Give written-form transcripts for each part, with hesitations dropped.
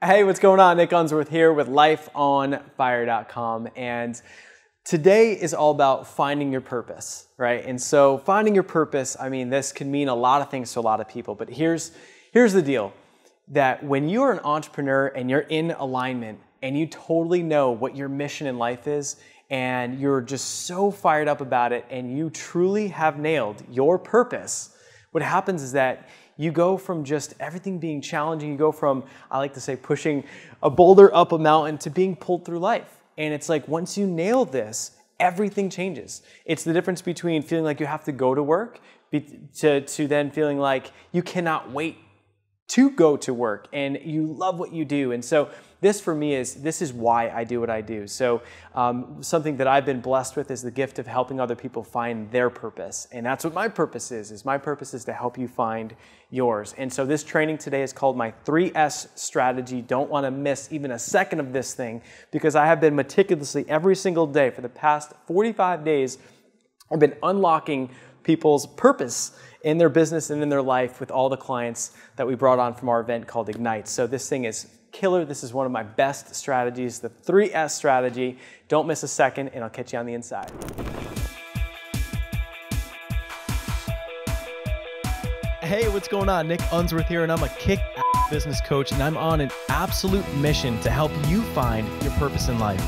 Hey, what's going on? Nick Unsworth here with lifeonfire.com, and today is all about finding your purpose, right? And so finding your purpose, I mean, this can mean a lot of things to a lot of people, but here's the deal, that when you're an entrepreneur and you're in alignment and you totally know what your mission in life is, and you're just so fired up about it and you truly have nailed your purpose, what happens is that you go from just everything being challenging, you go from, I like to say, pushing a boulder up a mountain to being pulled through life. And it's like, once you nail this, everything changes. It's the difference between feeling like you have to go to work to then feeling like you cannot wait to go to work and you love what you do. And so this for me this is why I do what I do. So something that I've been blessed with is the gift of helping other people find their purpose. And that's what my purpose is my purpose is to help you find yours. And so this training today is called my 3S strategy. Don't want to miss even a second of this thing, because I have been meticulously every single day for the past 45 days, I've been unlocking people's purpose in their business and in their life with all the clients that we brought on from our event called Ignite. So this thing is killer. This is one of my best strategies, the 3S strategy. Don't miss a second, and I'll catch you on the inside. Hey, what's going on? Nick Unsworth here, and I'm a kick-ass business coach, and I'm on an absolute mission to help you find your purpose in life,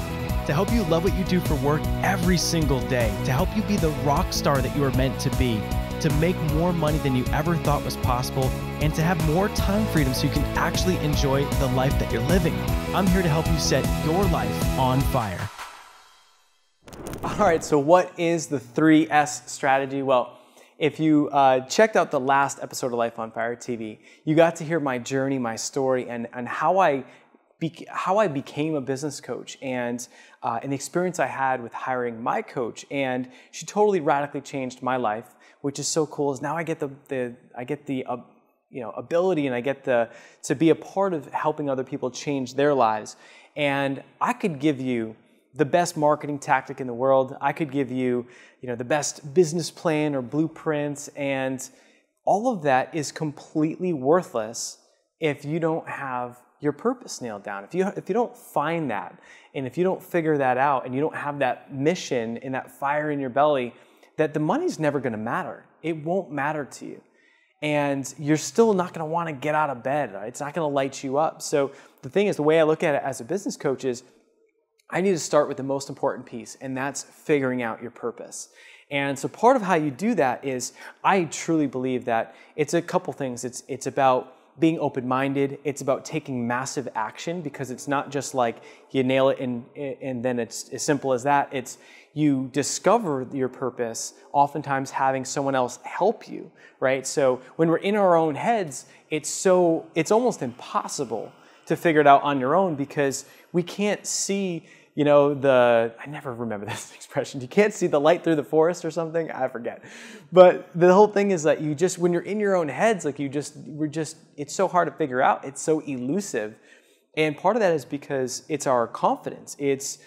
to help you love what you do for work every single day, to help you be the rock star that you are meant to be, to make more money than you ever thought was possible, and to have more time freedom so you can actually enjoy the life that you're living. I'm here to help you set your life on fire. All right, so what is the 3S strategy? Well, if you checked out the last episode of Life on Fire TV, you got to hear my journey, my story, and how I became a business coach, and the experience I had with hiring my coach. And she totally radically changed my life, which is so cool. Is now I get the ability, and I get to be a part of helping other people change their lives. And I could give you the best marketing tactic in the world. I could give you, the best business plan or blueprints, and all of that is completely worthless if you don't have your purpose nailed down. If you don't find that, and if you don't figure that out, and you don't have that mission and that fire in your belly, that the money's never going to matter. It won't matter to you. And you're still not going to want to get out of bed. Right? It's not going to light you up. So the thing is, the way I look at it as a business coach is, I need to start with the most important piece, and that's figuring out your purpose. And so part of how you do that is, I truly believe that it's a couple things. It's about being open-minded. It's about taking massive action, because it's not just like you nail it and then it's as simple as that. It's you discover your purpose, oftentimes having someone else help you, right? So when we're in our own heads, it's almost impossible to figure it out on your own, because we can't see, I never remember this expression. You can't see the light through the forest or something. I forget. But the whole thing is that when you're in your own heads, it's so hard to figure out. It's so elusive. And part of that is because it's our confidence. It's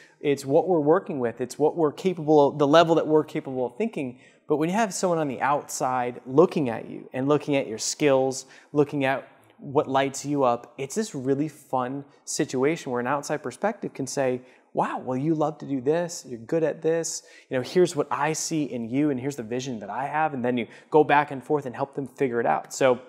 what we're working with. It's what we're capable of, the level that we're capable of thinking. But when you have someone on the outside looking at you and looking at your skills, looking at what lights you up, it's this really fun situation where an outside perspective can say, wow, well, you love to do this, you're good at this, here's what I see in you, and here's the vision that I have, and then you go back and forth and help them figure it out. So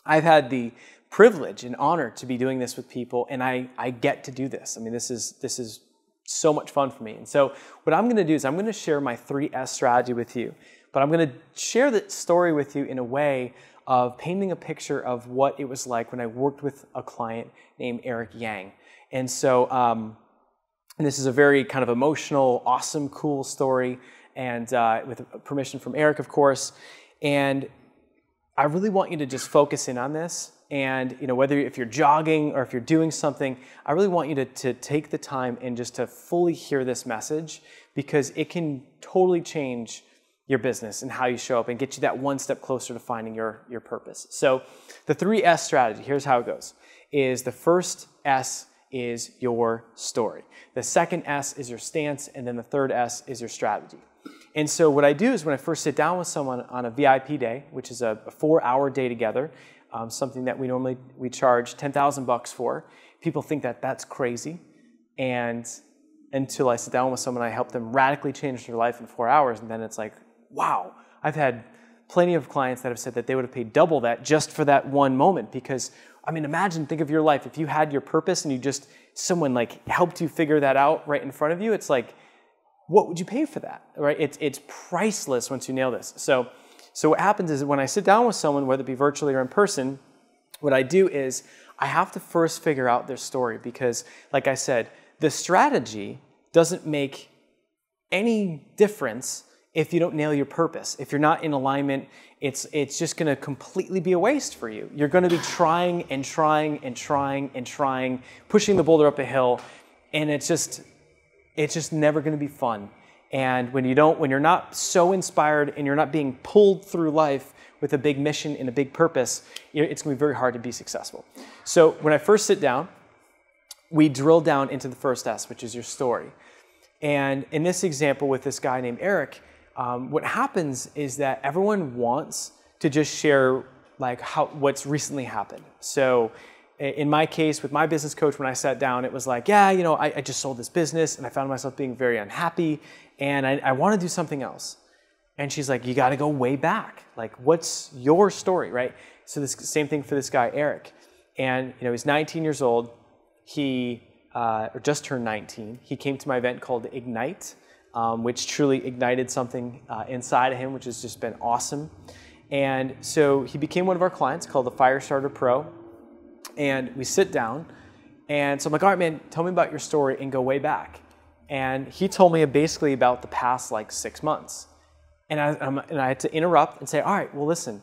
I've had the privilege and honor to be doing this with people, and I get to do this. I mean, this is so much fun for me. And so what I'm going to do is I'm going to share my 3S strategy with you, but I'm going to share the story with you in a way of painting a picture of what it was like when I worked with a client named Eric Yang. And so this is a very kind of emotional, awesome, cool story, and with permission from Eric, of course. And I really want you to just focus in on this. And whether if you're jogging or if you're doing something, I really want you to take the time and just to fully hear this message, because it can totally change your business and how you show up and get you that one step closer to finding your purpose. So the 3S strategy, here's how it goes, is the first S is your story. The second S is your stance, and then the third S is your strategy. And so what I do is when I first sit down with someone on a VIP day, which is a 4-hour day together, something that we charge $10,000 for, people think that that's crazy. And until I sit down with someone, I help them radically change their life in 4 hours. And then it's like, wow, I've had plenty of clients that have said that they would have paid double that just for that one moment. Because, I mean, think of your life. If you had your purpose and someone like helped you figure that out right in front of you, it's like, what would you pay for that, right? It's priceless once you nail this. So what happens is when I sit down with someone, whether it be virtually or in person, what I do is I have to first figure out their story because, like I said, the strategy doesn't make any difference if you don't nail your purpose. If you're not in alignment, it's just going to completely be a waste for you. You're going to be trying and trying and trying and trying, pushing the boulder up a hill, and it's just never going to be fun. And when you're not so inspired and you're not being pulled through life with a big mission and a big purpose, it's going to be very hard to be successful. So when I first sit down, we drill down into the first S, which is your story. And in this example with this guy named Eric, what happens is that everyone wants to just share like what's recently happened. So in my case, with my business coach, when I sat down, it was like, yeah, I just sold this business and I found myself being very unhappy and I want to do something else. And she's like, you got to go way back. Like, what's your story, right? So this same thing for this guy, Eric. And he's 19 years old. He or just turned 19. He came to my event called Ignite, which truly ignited something inside of him, which has just been awesome. And so he became one of our clients called the Firestarter Pro. And we sit down, and so I'm like, all right, man, tell me about your story and go way back. And he told me basically about the past like 6 months. And I had to interrupt and say, all right, well, listen,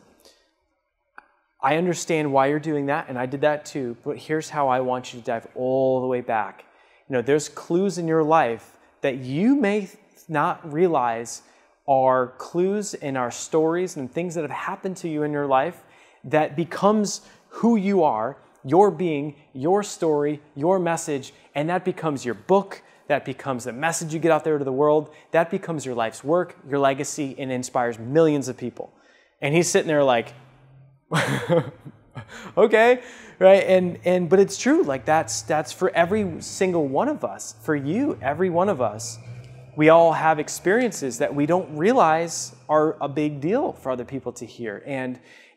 I understand why you're doing that, and I did that too, but here's how I want you to dive all the way back. There's clues in your life that you may not realize are clues in our stories and things that have happened to you in your life that becomes who you are, your being, your story, your message, and that becomes your book, that becomes the message you get out there to the world, that becomes your life's work, your legacy, and inspires millions of people. And he's sitting there like, okay, right? But it's true, like that's for every single one of us, for you, every one of us. We all have experiences that we don't realize are a big deal for other people to hear.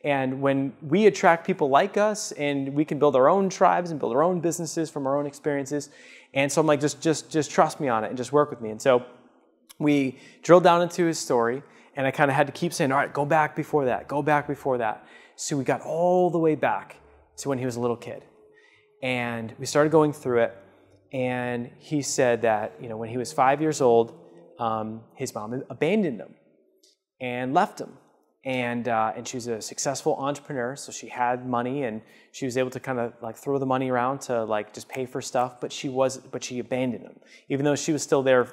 And when we attract people like us, and we can build our own tribes and build our own businesses from our own experiences. And so I'm like, just trust me on it and just work with me. And so we drilled down into his story, and I kind of had to keep saying, all right, go back before that, go back before that. So we got all the way back to when he was a little kid. And we started going through it. And he said that, when he was 5 years old, his mom abandoned him and left him. And she was a successful entrepreneur, so she had money and she was able to kind of like throw the money around to like just pay for stuff, but she abandoned him, even though she was still there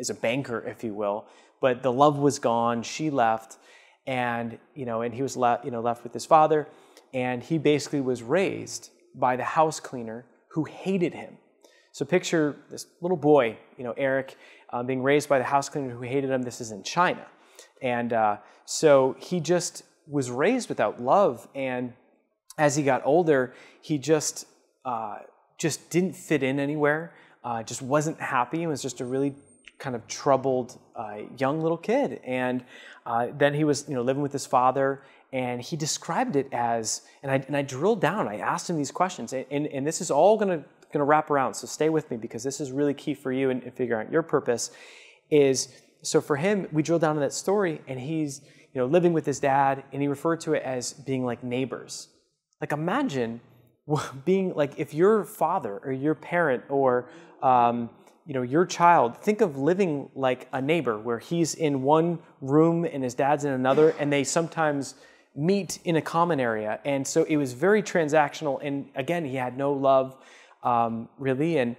as a banker, if you will. But the love was gone. She left, and and he was left with his father, and he basically was raised by the house cleaner who hated him. So picture this little boy, Eric, being raised by the house cleaner who hated him. This is in China. And so he just was raised without love. And as he got older, he just didn't fit in anywhere, just wasn't happy, and was just a really kind of troubled young little kid. And then he was living with his father, and he described it as, and I drilled down, I asked him these questions, and this is all going to wrap around, so stay with me because this is really key for you in figuring out your purpose. So for him, we drilled down to that story, and he's living with his dad, and he referred to it as being like neighbors. Like imagine being like, if your father or your parent or your child, think of living like a neighbor where he's in one room and his dad's in another, and they sometimes meet in a common area. And so it was very transactional, and again, he had no love really. And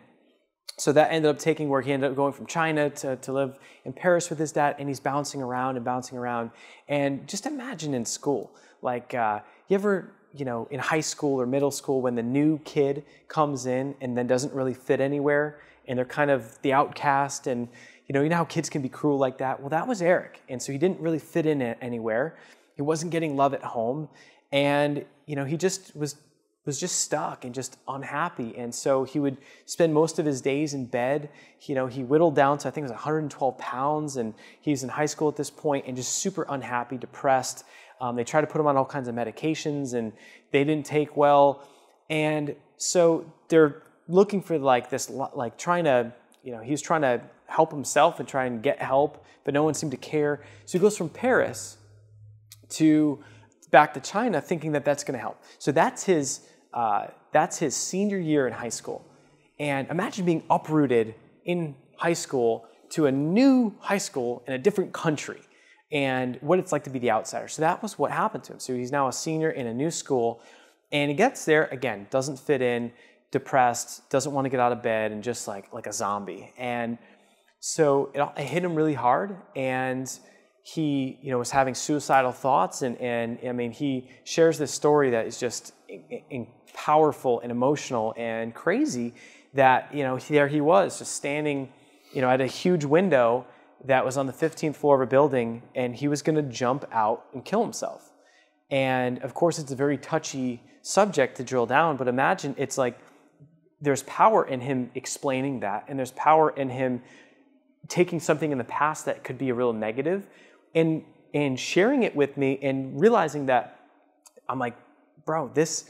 so that ended up taking where he ended up going from China to live in Paris with his dad, and he's bouncing around. And just imagine in school, like you ever, in high school or middle school, when the new kid comes in and then doesn't really fit anywhere, and they're kind of the outcast, and you know how kids can be cruel like that? Well, that was Eric. And so he didn't really fit in anywhere. He wasn't getting love at home. And he just was was just stuck and just unhappy. And so he would spend most of his days in bed. He whittled down to, I think it was 112 pounds, and he was in high school at this point and just super unhappy, depressed. They tried to put him on all kinds of medications and they didn't take well. And so they're looking for trying to, he was trying to help himself and try and get help, but no one seemed to care. So he goes from Paris back to China thinking that that's going to help. So that's his senior year in high school. And imagine being uprooted in high school to a new high school in a different country and what it's like to be the outsider. So that was what happened to him. So he's now a senior in a new school, and he gets there, again, doesn't fit in, depressed, doesn't want to get out of bed, and just like a zombie. And so it hit him really hard, and he was having suicidal thoughts, and I mean, he shares this story that is just powerful and emotional and crazy, that there he was just standing at a huge window that was on the 15th floor of a building, and he was going to jump out and kill himself. And of course, it's a very touchy subject to drill down, but imagine it's like there's power in him explaining that, and there's power in him taking something in the past that could be a real negative and sharing it with me, and realizing that I'm like, bro, this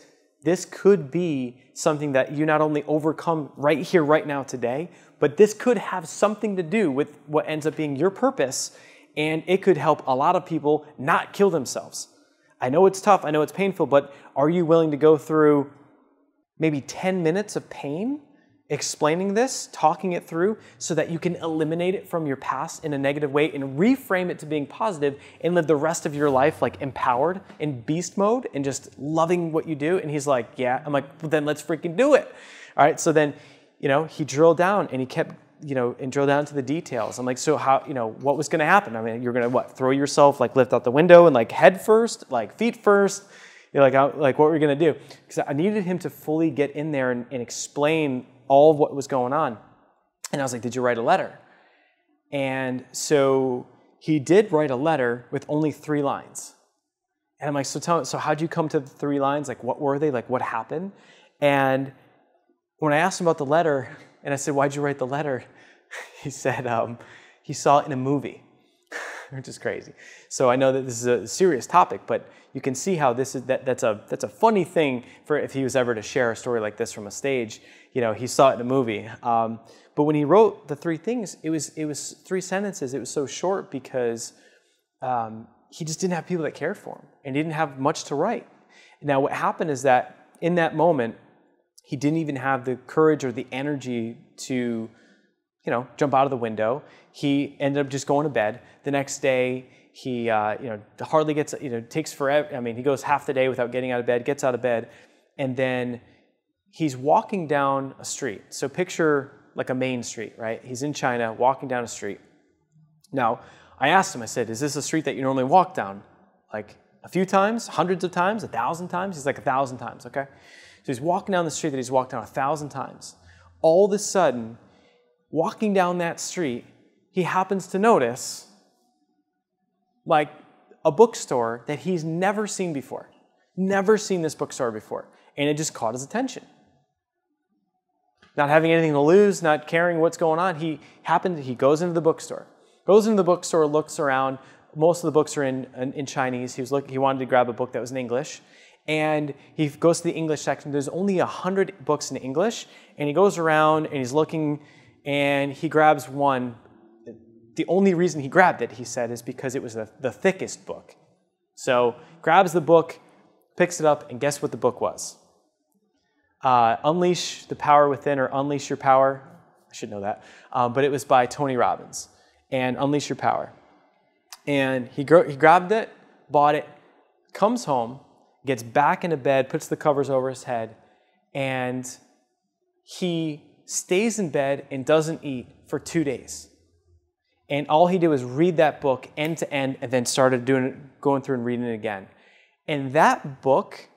could be something that you not only overcome right here, right now, today, but this could have something to do with what ends up being your purpose, and it could help a lot of people not kill themselves. I know it's tough, I know it's painful, but are you willing to go through maybe 10 minutes of pain explaining this, talking it through, so that you can eliminate it from your past in a negative way and reframe it to being positive and live the rest of your life like empowered in beast mode and just loving what you do? And he's like, yeah. I'm like, well, then let's freaking do it. All right. So then, he drilled down and he kept, and drilled down to the details. I'm like, so how, what was going to happen? I mean, you're going to throw yourself, lift out the window and head first, feet first? You're what were we going to do? Because I needed him to fully get in there and explain all of what was going on. And I was like, did you write a letter? And so he did write a letter with only 3 lines. And I'm like, so how'd you come to the 3 lines? What were they? What happened? And when I asked him about the letter, and I said, why'd you write the letter? He said, he saw it in a movie, which is crazy. So I know that this is a serious topic, but you can see how that's a funny thing for if he was ever to share a story like this from a stage. He saw it in a movie. But when he wrote the 3 things, it was 3 sentences. It was so short because he just didn't have people that cared for him, and he didn't have much to write. Now, what happened is that in that moment, he didn't even have the courage or the energy to, jump out of the window. He ended up just going to bed. The next day, he, hardly gets, takes forever. I mean, he goes half the day without getting out of bed, gets out of bed, and then he's walking down a street. So picture a main street, right? He's in China, walking down a street. Now, I asked him, I said, is this a street that you normally walk down? A few times, hundreds of times, 1,000 times? He's 1,000 times, okay? So he's walking down the street that he's walked down 1,000 times. All of a sudden, walking down that street, he happens to notice a bookstore that he's never seen before. Never seen this bookstore before. And it just caught his attention. Not having anything to lose, not caring what's going on, he goes into the bookstore. Goes into the bookstore, looks around. Most of the books are in Chinese. He wanted to grab a book that was in English. And he goes to the English section. There's only 100 books in English. And he goes around and he's looking, and he grabs one. The only reason he grabbed it, he said, is because it was the thickest book. So grabs the book, picks it up, and guess what the book was? Unleash the Power Within, or Unleash Your Power. I should know that. But it was by Tony Robbins. And Unleash Your Power. And he grabbed it, bought it, comes home, gets back into bed, puts the covers over his head, and he stays in bed and doesn't eat for 2 days. And all he did was read that book end to end, and then started going through and reading it again. And that book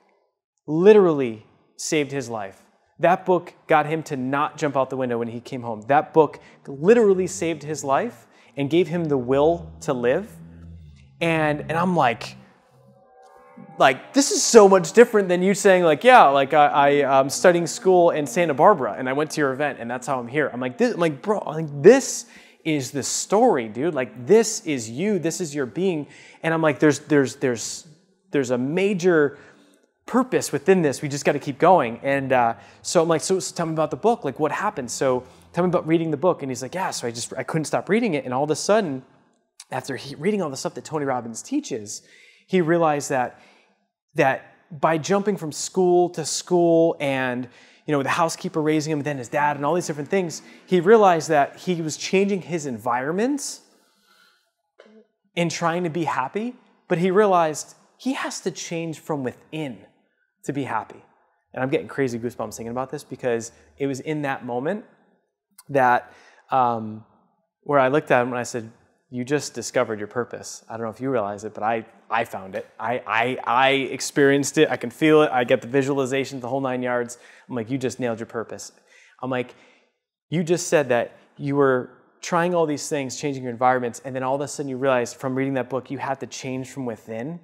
literally saved his life. That book got him to not jump out the window when he came home. That book literally saved his life and gave him the will to live. And I'm like like, this is so much different than you saying, like, yeah, like, I'm studying school in Santa Barbara, and I went to your event, and that's how I'm here. I'm like, bro, like, this is the story, dude. Like, this is you. This is your being. And I'm like, there's a major purpose within this. We just got to keep going. And so I'm like, so tell me about the book. Like, what happened? So tell me about reading the book. And he's like, yeah. So I couldn't stop reading it. And all of a sudden, after reading all the stuff that Tony Robbins teaches, he realized that by jumping from school to school and, you know, the housekeeper raising him, and then his dad and all these different things, he realized that he was changing his environment and trying to be happy, but he realized he has to change from within to be happy. And I'm getting crazy goosebumps thinking about this because it was in that moment that where I looked at him and I said, you just discovered your purpose. I don't know if you realize it, but I found it. I experienced it. I can feel it. I get the visualization, the whole 9 yards. I'm like, you just nailed your purpose. I'm like, you just said that you were trying all these things, changing your environments, and then all of a sudden you realized from reading that book, you had to change from within.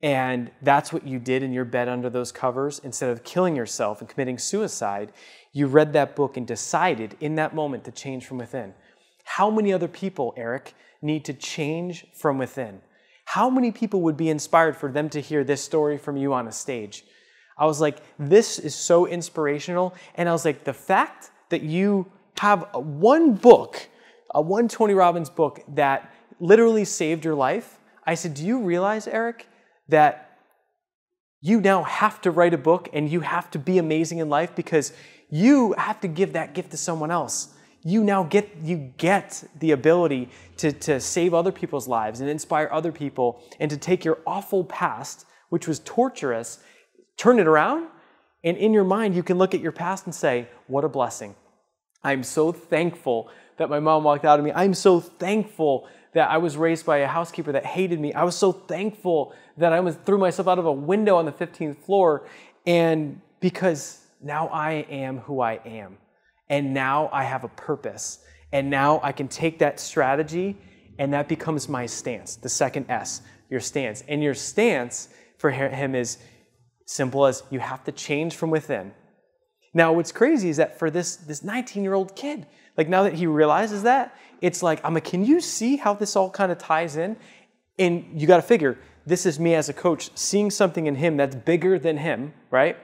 And that's what you did in your bed under those covers. Instead of killing yourself and committing suicide, you read that book and decided in that moment to change from within. How many other people, Eric, need to change from within? How many people would be inspired for them to hear this story from you on a stage? I was like, this is so inspirational. And I was like, the fact that you have one book, one Tony Robbins book that literally saved your life. I said, do you realize, Eric, that you now have to write a book and you have to be amazing in life because you have to give that gift to someone else. You now get the ability to save other people's lives and inspire other people and to take your awful past, which was torturous, turn it around, and in your mind you can look at your past and say, what a blessing. I'm so thankful that my mom walked out of me. I'm so thankful that I was raised by a housekeeper that hated me. I was so thankful that I threw myself out of a window on the 15th floor, and because now I am who I am. And now I have a purpose. And now I can take that strategy and that becomes my stance. The second S, your stance. And your stance for him is simple as you have to change from within. Now what's crazy is that for this 19-year-old kid, like now that he realizes that, it's like, can you see how this all kind of ties in? And you got to figure, this is me as a coach seeing something in him that's bigger than him, right?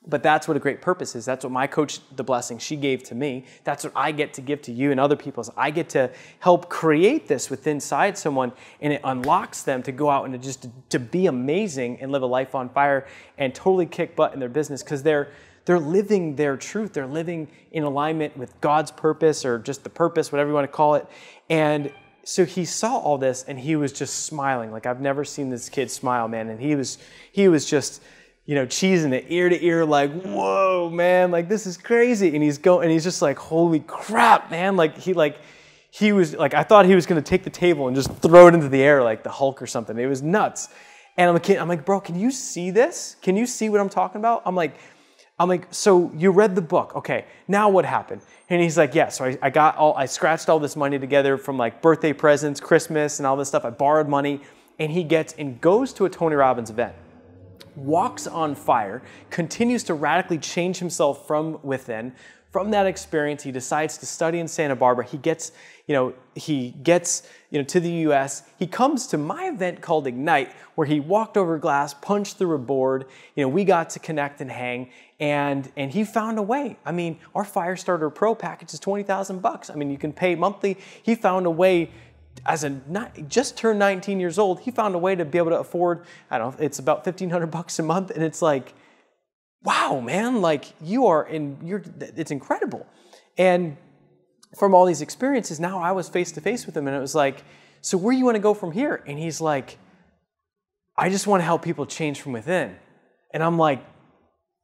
But that's what a great purpose is. That's what my coach, the blessing she gave to me. That's what I get to give to you and other people. I get to help create this within inside someone, and it unlocks them to go out and to be amazing and live a life on fire and totally kick butt in their business because they're living their truth. They're living in alignment with God's purpose or just the purpose, whatever you want to call it. And so he saw all this and he was just smiling. Like I've never seen this kid smile, man. And he was just, you know, cheesing it ear to ear, like, whoa, man, like this is crazy. And he's just like, holy crap, man. He was like, I thought he was going to take the table and just throw it into the air like the Hulk or something. It was nuts. And I'm like, bro, can you see this? Can you see what I'm talking about? I'm like, so you read the book. Okay, now what happened? And he's like, yeah, so I scratched all this money together from like birthday presents, Christmas, and all this stuff. I borrowed money. And he goes to a Tony Robbins event, walks on fire, continues to radically change himself from within. From that experience, he decides to study in Santa Barbara. He gets to the U.S. He comes to my event called Ignite, where he walked over glass, punched through a board. We got to connect and hang, and he found a way. I mean, our Firestarter Pro package is $20,000. I mean, you can pay monthly. He found a way. Just turned 19 years old, he found a way to be able to afford, I don't know, it's about $1,500 a month, and it's like, wow, man, like it's incredible. And from all these experiences, now I was face to face with him, and it was like, so where do you want to go from here? And he's like, I just want to help people change from within. And I'm like,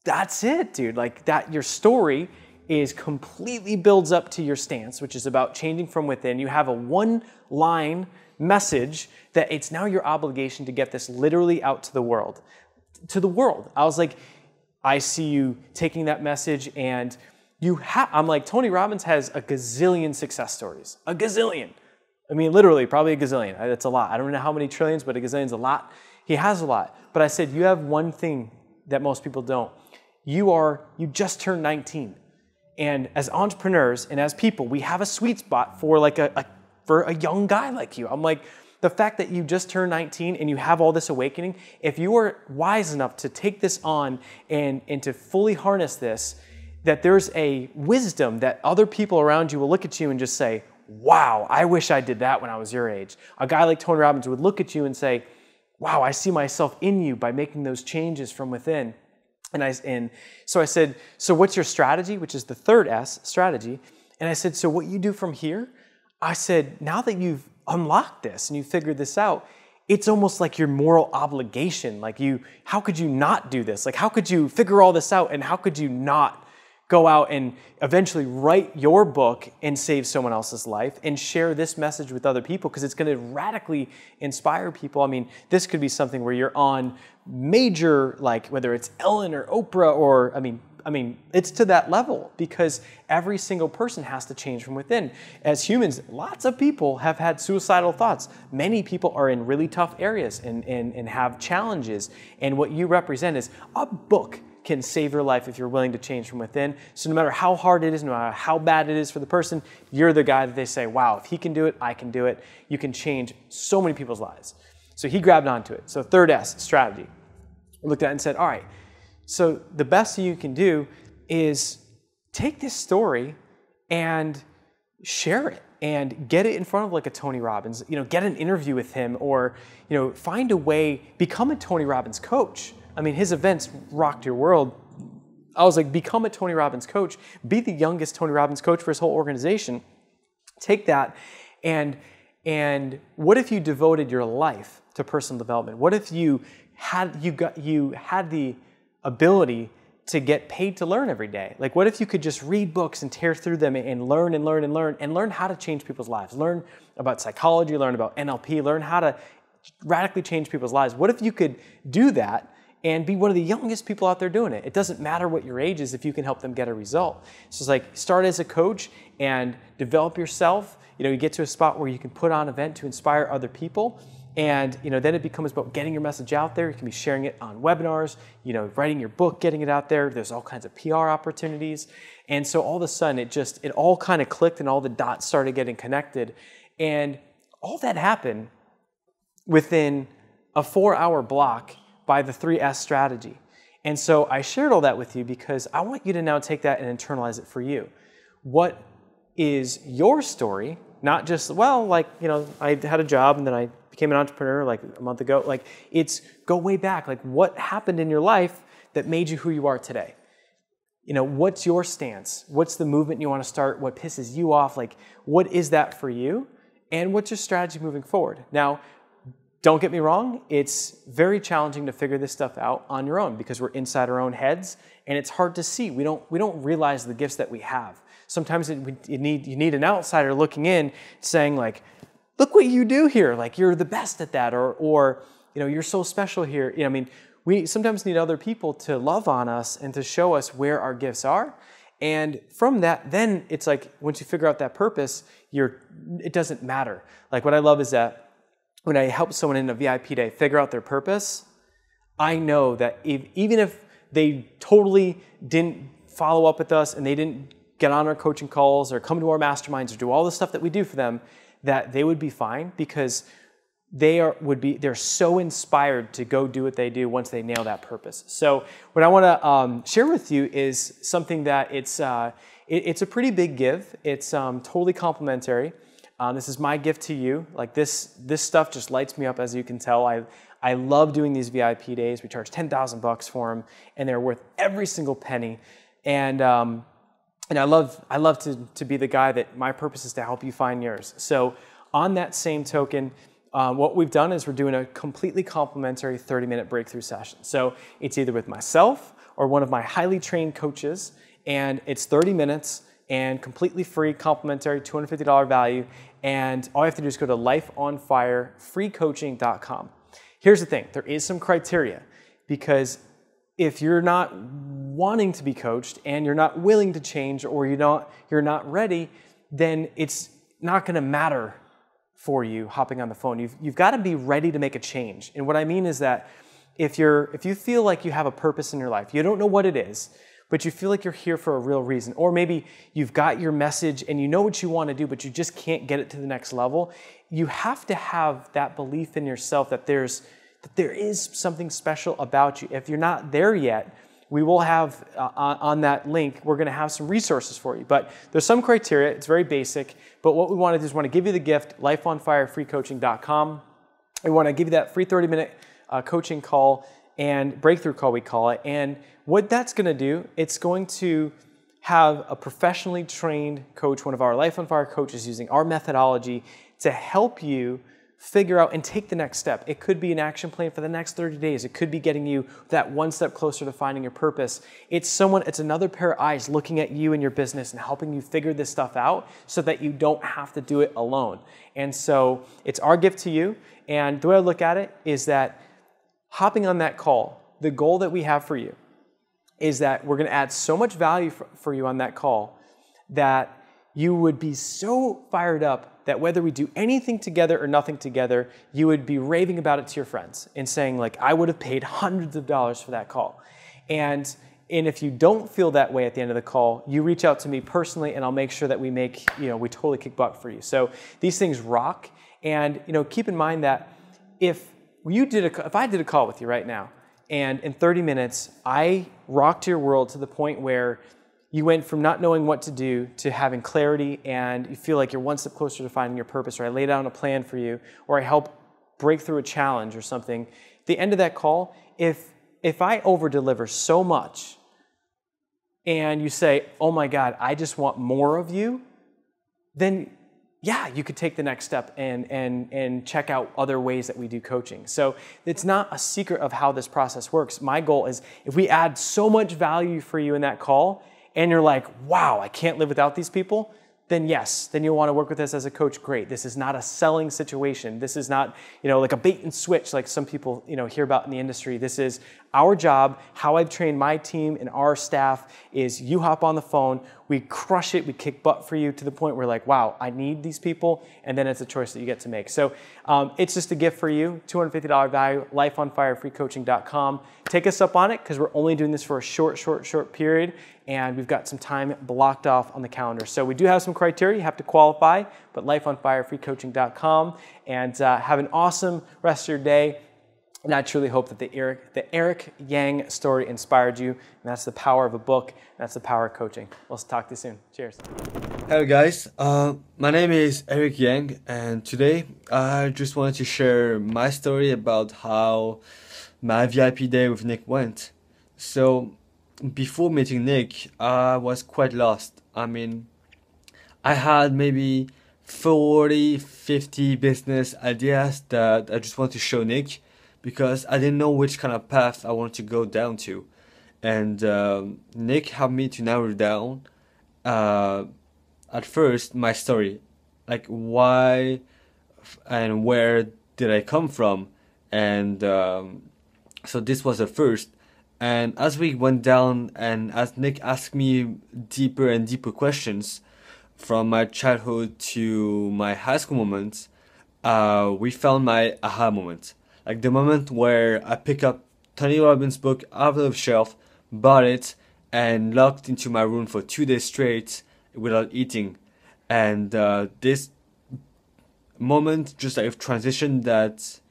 that's it, dude. Like that, your story is completely builds up to your stance, which is about changing from within. You have a one-line message that it's now your obligation to get this literally out to the world. I was like, I see you taking that message, and I'm like, Tony Robbins has a gazillion success stories. A gazillion. I mean, literally, probably a gazillion. That's a lot. I don't know how many trillions, but a gazillion's a lot. He has a lot. But I said, you have one thing that most people don't. You just turned 19. And as entrepreneurs and as people, we have a sweet spot for for a young guy like you. I'm like, the fact that you just turned 19 and you have all this awakening, if you are wise enough to take this on and to fully harness this, that there's a wisdom that other people around you will look at you and just say, wow, I wish I did that when I was your age. A guy like Tony Robbins would look at you and say, wow, I see myself in you by making those changes from within. And so I said, so what's your strategy? Which is the third S, strategy. And I said, so what you do from here, I said, now that you've unlocked this and you figured this out, it's almost like your moral obligation. Like how could you not do this? Like how could you figure all this out and how could you not go out and eventually write your book and save someone else's life and share this message with other people, because it's going to radically inspire people. I mean, this could be something where you're on major, like whether it's Ellen or Oprah or, I mean, it's to that level, because every single person has to change from within. As humans, lots of people have had suicidal thoughts. Many people are in really tough areas and have challenges. And what you represent is a book can save your life if you're willing to change from within. So no matter how hard it is, no matter how bad it is for the person, you're the guy that they say, wow, if he can do it, I can do it. You can change so many people's lives. So he grabbed onto it. So third S, strategy. I looked at it and said, all right, so the best you can do is take this story and share it and get it in front of like a Tony Robbins, get an interview with him, or, find a way, become a Tony Robbins coach. I mean, his events rocked your world. I was like, become a Tony Robbins coach, be the youngest Tony Robbins coach for his whole organization. Take that and what if you devoted your life to personal development? What if you had the ability to get paid to learn every day? Like, what if you could just read books and tear through them and learn and learn and learn and learn how to change people's lives, learn about psychology, learn about NLP, learn how to radically change people's lives? What if you could do that and be one of the youngest people out there doing it? It doesn't matter what your age is if you can help them get a result. So it's like, start as a coach and develop yourself. You get to a spot where you can put on an event to inspire other people. And then it becomes about getting your message out there. You can be sharing it on webinars, writing your book, getting it out there. There's all kinds of PR opportunities. And so all of a sudden it all kind of clicked and all the dots started getting connected. And all that happened within a 4-hour block by the 3S strategy. And so I shared all that with you because I want you to now take that and internalize it for you. What is your story? Not just, I had a job and then I became an entrepreneur like a month ago. Like, it's go way back. Like, what happened in your life that made you who you are today? What's your stance? What's the movement you want to start? What pisses you off? Like, what is that for you? And what's your strategy moving forward? Now, don't get me wrong, it's very challenging to figure this stuff out on your own because we're inside our own heads and it's hard to see. We don't realize the gifts that we have. Sometimes you need an outsider looking in saying like, look what you do here, like you're the best at that, or you're so special here. We sometimes need other people to love on us and to show us where our gifts are. And from that, then it's like once you figure out that purpose, it doesn't matter. Like what I love is that when I help someone in a VIP day figure out their purpose, I know that even if they totally didn't follow up with us and they didn't get on our coaching calls or come to our masterminds or do all the stuff that we do for them, that they would be fine because they're so inspired to go do what they do once they nail that purpose. So what I want to share with you is something that it's a pretty big give. It's totally complimentary. This is my gift to you. Like this stuff just lights me up, as you can tell. I love doing these VIP days. We charge $10,000 for them, and they're worth every single penny. And I love to be the guy that my purpose is to help you find yours. So on that same token, what we've done is we're doing a completely complimentary 30-minute breakthrough session. So it's either with myself or one of my highly trained coaches, and it's 30 minutes and completely free, complimentary, $250 value. And all you have to do is go to lifeonfirefreecoaching.com. Here's the thing, there is some criteria, because if you're not wanting to be coached and you're not willing to change or you're not ready, then it's not going to matter for you hopping on the phone. You've got to be ready to make a change. And what I mean is that if you feel like you have a purpose in your life, you don't know what it is, but you feel like you're here for a real reason, or maybe you've got your message and you know what you want to do, but you just can't get it to the next level, you have to have that belief in yourself that there is something special about you. If you're not there yet, we will have, on that link, we're going to have some resources for you. But there's some criteria. It's very basic. But what we want to do is we want to give you the gift, lifeonfirefreecoaching.com. We want to give you that free 30-minute coaching call and breakthrough call, we call it. And what that's going to do, it's going to have a professionally trained coach, one of our Life on Fire coaches, using our methodology to help you figure out and take the next step. It could be an action plan for the next 30 days. It could be getting you that one step closer to finding your purpose. It's another pair of eyes looking at you and your business and helping you figure this stuff out so that you don't have to do it alone. And so it's our gift to you. And the way I look at it is that hopping on that call, the goal that we have for you is that we're going to add so much value for you on that call that you would be so fired up that whether we do anything together or nothing together, you would be raving about it to your friends and saying, like, I would have paid hundreds of dollars for that call. And if you don't feel that way at the end of the call, you reach out to me personally and I'll make sure that we totally kick butt for you. So these things rock. And keep in mind that if I did a call with you right now and in 30 minutes, I rocked your world to the point where you went from not knowing what to do to having clarity and you feel like you're one step closer to finding your purpose, or I laid out a plan for you, or I help break through a challenge or something. At the end of that call, if I over-deliver so much and you say, oh my God, I just want more of you, then yeah, you could take the next step and check out other ways that we do coaching. So it's not a secret of how this process works. My goal is if we add so much value for you in that call, and you're like, wow, I can't live without these people, then yes, then you'll want to work with us as a coach. Great. This is not a selling situation. This is not, like a bait and switch like some people, hear about in the industry. This is our job. How I've trained my team and our staff is you hop on the phone, we crush it, we kick butt for you to the point where like, wow, I need these people, and then it's a choice that you get to make. So it's just a gift for you, $250 value, lifeonfirefreecoaching.com. Take us up on it because we're only doing this for a short period, and we've got some time blocked off on the calendar. So we do have some criteria. You have to qualify, but lifeonfirefreecoaching.com, and have an awesome rest of your day. And I truly hope that the Eric Yang story inspired you, and that's the power of a book, and that's the power of coaching. We'll talk to you soon. Cheers. Hello guys, my name is Eric Yang, and today I just wanted to share my story about how my VIP day with Nick went. So before meeting Nick, I was quite lost. I mean, I had maybe 40, 50 business ideas that I just wanted to show Nick, because I didn't know which kind of path I wanted to go down to. And Nick helped me to narrow down, at first, my story. Like, why and where did I come from? And so this was the first. And as we went down, and as Nick asked me deeper and deeper questions, from my childhood to my high school moments, we found my aha moment. Like the moment where I pick up Tony Robbins' book out of the shelf, bought it, and locked into my room for 2 days straight without eating. And this moment just like a transition that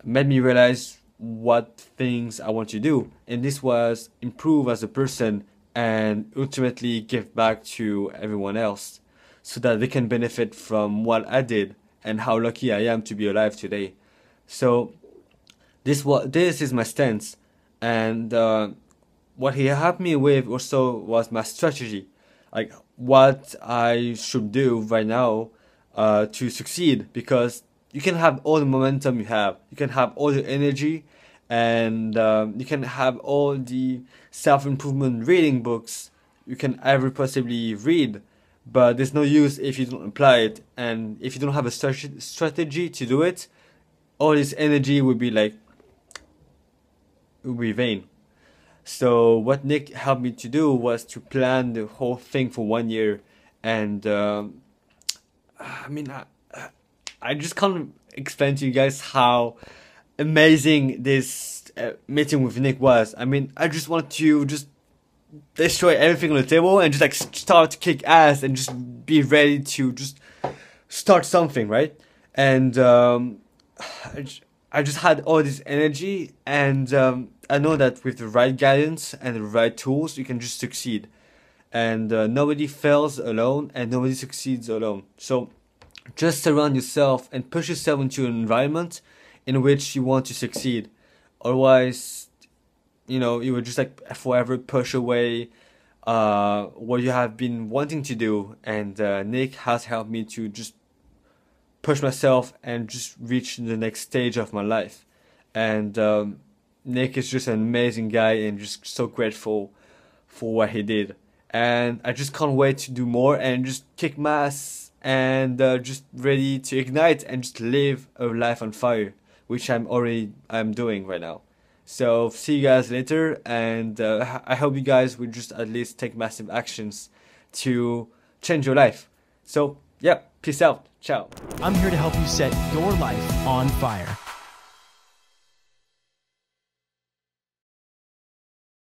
made me realize what things I want to do. And this was improve as a person and ultimately give back to everyone else so that they can benefit from what I did and how lucky I am to be alive today. So this is my stance, and what he helped me with also was my strategy, like what I should do right now to succeed. Because you can have all the momentum you have, you can have all the energy, and you can have all the self-improvement reading books you can ever possibly read, but there's no use if you don't apply it, and if you don't have a strategy to do it, all this energy would be vain. So what Nick helped me to do was to plan the whole thing for 1 year, and I just can't explain to you guys how amazing this meeting with Nick was. I mean, I just want to just destroy everything on the table and just like start to kick ass and just be ready to just start something, right? And I just had all this energy, and I know that with the right guidance and the right tools, you can just succeed. And nobody fails alone, and nobody succeeds alone. So just surround yourself and push yourself into an environment in which you want to succeed. Otherwise, you know, you would just like forever push away what you have been wanting to do. And Nick has helped me to just push myself and just reach the next stage of my life. And Nick is just an amazing guy, and just so grateful for what he did. And I just can't wait to do more and just kick my ass and just ready to ignite and just live a life on fire, which I'm doing right now. So see you guys later, and I hope you guys will just at least take massive actions to change your life. So yeah, peace out. Ciao. I'm here to help you set your life on fire.